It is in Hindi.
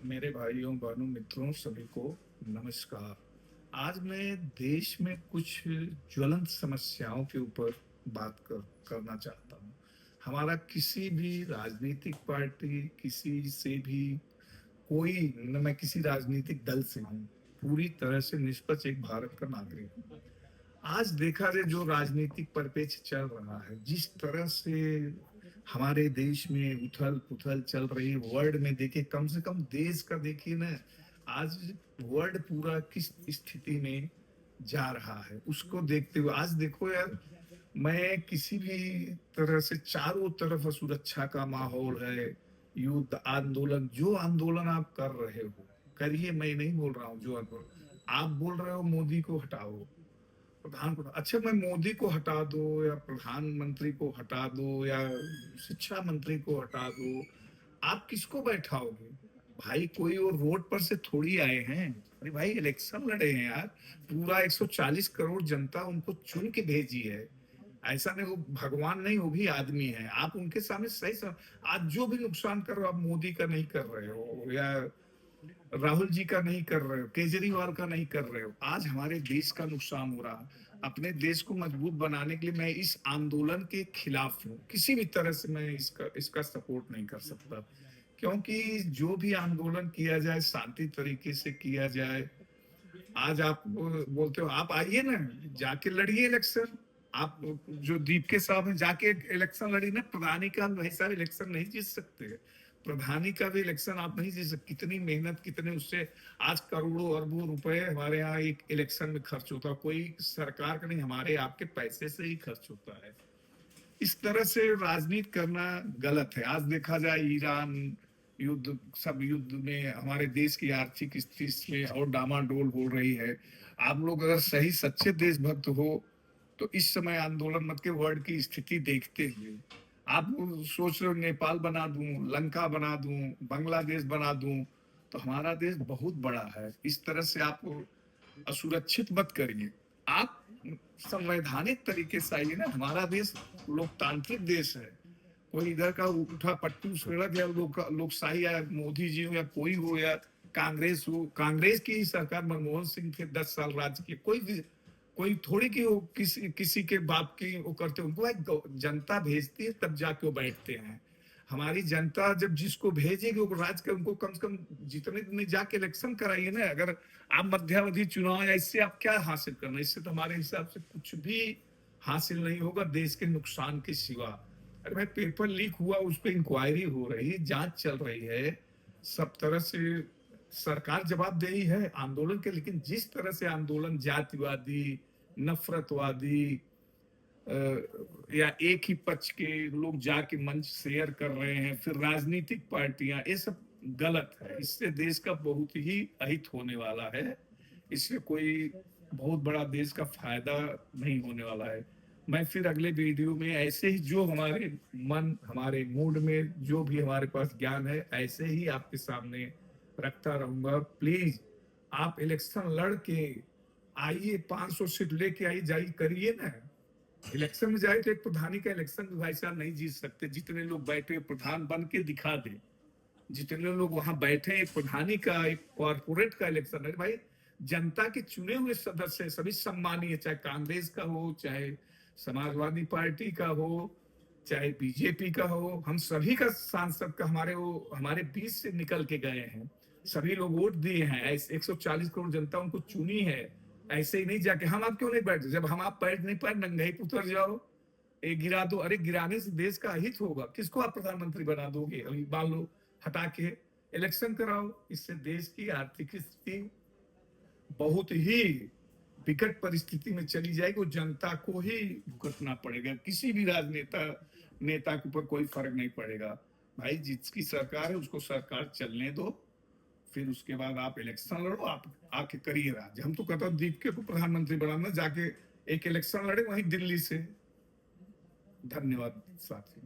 मेरे भाइयों बहनों मित्रों सभी को नमस्कार। आज मैं देश में कुछ ज्वलंत समस्याओं के ऊपर करना चाहता हूँ। हमारा किसी भी राजनीतिक पार्टी किसी से भी कोई न मैं किसी राजनीतिक दल से हूँ, पूरी तरह से निष्पक्ष एक भारत का नागरिक हूँ। आज देखा जाए जो राजनीतिक परिप्रेक्ष्य चल रहा है, जिस तरह से हमारे देश में उथल-पुथल चल रही है, वर्ल्ड में देखिए कम से कम देश का देखिए ना, आज वर्ल्ड पूरा किस स्थिति में जा रहा है, उसको देखते हुए आज देखो यार, मैं किसी भी तरह से चारों तरफ सुरक्षा का माहौल है, युद्ध, आंदोलन, जो आंदोलन आप कर रहे हो, करिए मैं नहीं बोल रहा हूँ जो आंदोलन, आप बोल रहे हो मोदी को हटाओ। अच्छा मैं मोदी को हटा दो या प्रधानमंत्री को हटा दो या शिक्षा मंत्री को हटा दो, आप किसको बैठाओगे? भाई कोई और रोड पर से थोड़ी आए हैं। अरे भाई इलेक्शन लड़े हैं यार, पूरा 140 करोड़ जनता उनको चुन के भेजी है। ऐसा नहीं वो भगवान नहीं, वो भी आदमी है। आप उनके सामने आज जो भी नुकसान कर रहे हो, आप मोदी का नहीं कर रहे हो या राहुल जी का नहीं कर रहे हो, केजरीवाल का नहीं कर रहे हो, आज हमारे देश का नुकसान हो रहा है। अपने देश को मजबूत बनाने के लिए मैं इस आंदोलन के खिलाफ हूँ, किसी भी तरह से मैं इसका इसका सपोर्ट नहीं कर सकता, क्योंकि जो भी आंदोलन किया जाए शांति तरीके से किया जाए। आज आप बोलते हो आप आइए ना, जाके लड़िए इलेक्शन। आप जो दीप के साहब हैं जाके इलेक्शन लड़ी ना, प्रधानी का वैसा इलेक्शन नहीं जीत सकते। प्रधानी का भी इलेक्शन आप नहीं जीत सकते। कितनी मेहनत, कितने उससे आज करोड़ों अरबों रुपए हमारे यहाँ एक इलेक्शन में खर्च होता है, कोई सरकार का नहीं, हमारे आपके पैसे से ही खर्च होता है। इस तरह से राजनीति करना गलत है। आज देखा जाए ईरान युद्ध, सब युद्ध में हमारे देश की आर्थिक स्थिति में और डामाडोल हो रही है। आप लोग अगर सही सच्चे देशभक्त हो तो इस समय आंदोलन मत के वर्ल्ड की स्थिति देखते हुए आप सोच रहे हो नेपाल बना दूं, लंका बना दूं, बांग्लादेश बना दूं, तो हमारा देश बहुत बड़ा है। इस तरह से आप असुरक्षित मत करिए। आप संवैधानिक तरीके से आइए ना, हमारा देश लोकतांत्रिक देश है। कोई इधर का उठा पट्टू सड़क या लोकशाही या मोदी जी हो या कोई हो या कांग्रेस हो, कांग्रेस की ही सरकार मनमोहन सिंह के 10 साल राज्य के कोई भी, कोई थोड़ी की वो किसी के बाप की वो करते, उनको एक जनता भेजती है तब जाके वो बैठते हैं। हमारी जनता जब जिसको भेजेगी वो राज कर, उनको कम से कम जितने दिन जाके इलेक्शन कराइए ना। अगर आप मध्यावधि चुनाव या इससे आप क्या हासिल करना, इससे तो हमारे हिसाब से कुछ भी हासिल नहीं होगा देश के नुकसान के सिवा। अरे भाई पेपर लीक हुआ, उस पर इंक्वायरी हो रही है, जांच चल रही है, सब तरह से सरकार जवाबदेही है आंदोलन के। लेकिन जिस तरह से आंदोलन जातिवादी, नफरतवादी या एक ही पक्ष के लोग जाके मंच शेयर कर रहे हैं, फिर राजनीतिक पार्टियां, ये सब गलत है। इससे देश का बहुत ही अहित होने वाला है। इससे कोई बहुत बड़ा देश का फायदा नहीं होने वाला है। मैं फिर अगले वीडियो में ऐसे ही जो हमारे मन, हमारे मूड में जो भी हमारे पास ज्ञान है, ऐसे ही आपके सामने रखता रहूंगा। प्लीज आप इलेक्शन लड़ के आइए, 500 सीट लेके आइए, जाइए करिए ना। इलेक्शन में जाए तो एक प्रधानी का इलेक्शन भी भाई साहब नहीं जीत सकते। जितने लोग बैठे प्रधान बन के दिखा दे, जितने लोग वहां बैठे एक प्रधानी का, एक कॉर्पोरेट का इलेक्शन है भाई, जनता के चुने हुए सदस्य सभी सम्मानीय, चाहे कांग्रेस का हो, चाहे समाजवादी पार्टी का हो, चाहे बीजेपी का हो, हम सभी का सांसद का हमारे वो हमारे बीच से निकल के गए हैं। सभी लोग वोट दिए हैं, ऐसे 140 करोड़ जनता उनको चुनी है। ऐसे ही नहीं जाके हम आप क्यों नहीं बैठ, जब हम आप बैठ नहीं पाए नंगे ही उतर जाओ, एक गिरा दो। अरे गिराने से देश का हित होगा, किसको आप प्रधानमंत्री बना दोगे? अभी मान लो हटा के इलेक्शन कराओ, इससे देश की आर्थिक स्थिति बहुत ही विकट परिस्थिति में चली जाएगी। वो जनता को ही भुगतना पड़ेगा, किसी भी राजनेता नेता के ऊपर कोई फर्क नहीं पड़ेगा। भाई जिसकी सरकार है उसको सरकार चलने दो, फिर उसके बाद आप इलेक्शन लड़ो, आप आके करिए राज। हम तो कहता हूँ दीपके को प्रधानमंत्री बनाना, जाके एक इलेक्शन लड़े वहीं दिल्ली से। धन्यवाद साथी।